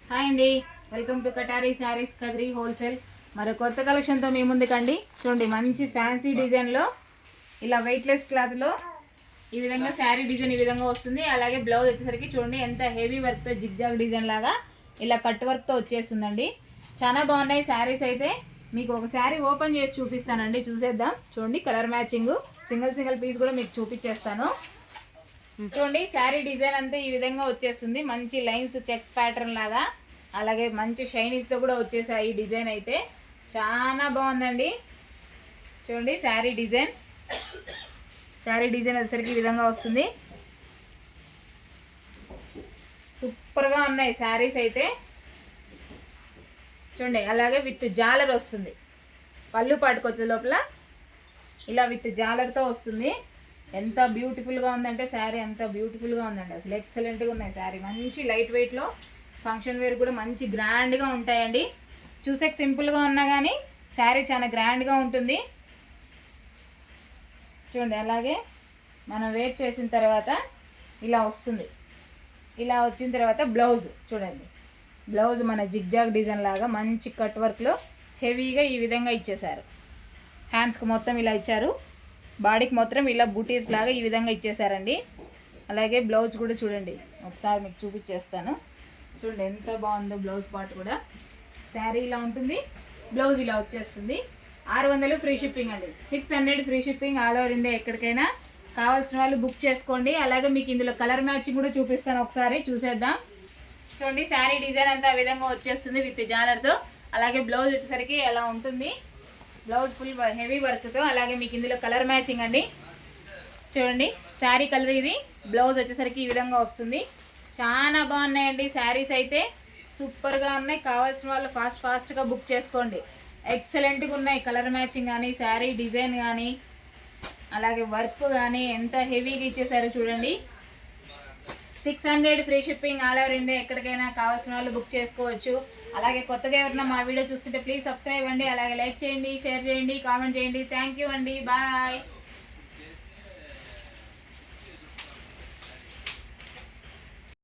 Hi అండి, welcome to కటారీ saris Kadiri wholesale. మరి కొత్త కలెక్షన్తో మీ ముందుకండి. చూడండి, మంచి ఫ్యాన్సీ డిజైన్లో ఇలా వెయిట్లెస్ క్లాత్లో ఈ విధంగా శారీ డిజైన్ ఈ విధంగా వస్తుంది. అలాగే బ్లౌజ్ వచ్చేసరికి చూడండి ఎంత హెవీ వర్క్తో జిగ్జాగ్ డిజైన్ లాగా ఇలా కట్ వర్క్తో వచ్చేస్తుందండి. చాలా బాగున్నాయి శారీస్. అయితే మీకు ఒక శారీ ఓపెన్ చేసి చూపిస్తానండి, చూసేద్దాం. చూడండి, కలర్ మ్యాచింగ్ సింగిల్ పీస్ కూడా మీకు చూపించేస్తాను. చూడండి, శారీ డిజైన్ అంతా ఈ విధంగా వచ్చేస్తుంది. మంచి లైన్స్ చెక్స్ ప్యాటర్న్ లాగా, అలాగే మంచి షైనీస్తో కూడా వచ్చేసాయి. ఈ డిజైన్ అయితే చాలా బాగుందండి. చూడండి, శారీ డిజైన్ వచ్చేసరికి ఈ విధంగా వస్తుంది. సూపర్గా ఉన్నాయి శారీస్ అయితే. చూడండి, అలాగే విత్ జాలర్ వస్తుంది. పళ్ళు పాటుకొచ్చే లోపల ఇలా విత్ జాలర్తో వస్తుంది. ఎంత బ్యూటిఫుల్గా ఉందంటే శారీ, అంత బ్యూటిఫుల్గా ఉందండి. అసలు ఎక్సలెంట్గా ఉన్నాయి శారీ. మంచి లైట్ వెయిట్లో ఫంక్షన్ వేర్ కూడా మంచి గ్రాండ్గా ఉంటాయండి. చూసే సింపుల్గా ఉన్నా కానీ శారీ చాలా గ్రాండ్గా ఉంటుంది. చూడండి, అలాగే మనం వేర్ చేసిన తర్వాత ఇలా వస్తుంది. ఇలా వచ్చిన తర్వాత బ్లౌజ్ చూడండి, బ్లౌజ్ మన జిగ్జాగ్ డిజైన్ లాగా మంచి కట్ వర్క్లో హెవీగా ఈ విధంగా ఇచ్చేశారు. హ్యాండ్స్కి మొత్తం ఇలా ఇచ్చారు, బాడీకి మొత్తం ఇలా బూటీస్ లాగా ఈ విధంగా ఇచ్చేసారండి. అలాగే బ్లౌజ్ కూడా చూడండి, ఒకసారి మీకు చూపించేస్తాను. చూడండి ఎంత బాగుందో బ్లౌజ్ పార్ట్ కూడా. శారీ ఇలా ఉంటుంది, బ్లౌజ్ ఇలా వచ్చేస్తుంది. 600 ఫ్రీ షిప్పింగ్ అండి. 600 free shipping all over India. ఎక్కడికైనా కావాల్సిన వాళ్ళు బుక్ చేసుకోండి. అలాగే మీకు ఇందులో కలర్ మ్యాచింగ్ కూడా చూపిస్తాను, ఒకసారి చూసేద్దాం. చూడండి, శారీ డిజైన్ అంతా ఆ విధంగా వచ్చేస్తుంది విత్ జాలర్తో. అలాగే బ్లౌజ్ వచ్చేసరికి ఎలా ఉంటుంది, బ్లౌజ్ ఫుల్ హెవీ వర్క్తో. అలాగే మీకు ఇందులో కలర్ మ్యాచింగ్ అండి. చూడండి, శారీ కలర్ ఇది, బ్లౌజ్ వచ్చేసరికి ఈ విధంగా వస్తుంది. చాలా బాగున్నాయండి శారీస్ అయితే, సూపర్గా ఉన్నాయి. కావాల్సిన వాళ్ళు ఫాస్ట్గా బుక్ చేసుకోండి. ఎక్సలెంట్గా ఉన్నాయి. కలర్ మ్యాచింగ్ కానీ, శారీ డిజైన్ కానీ, అలాగే వర్క్ కానీ ఎంత హెవీగా ఇచ్చేసారో చూడండి. 600 free shipping all over India. ఎక్కడికైనా కావాల్సిన వాళ్ళు బుక్ చేసుకోవచ్చు. అలాగే కొత్తగా ఎవరైనా మా వీడియో చూస్తుంటే ప్లీజ్ సబ్స్క్రైబ్ అండి. అలాగే లైక్ చేయండి, షేర్ చేయండి, కామెంట్ చేయండి. థ్యాంక్ యూ అండి, బాయ్.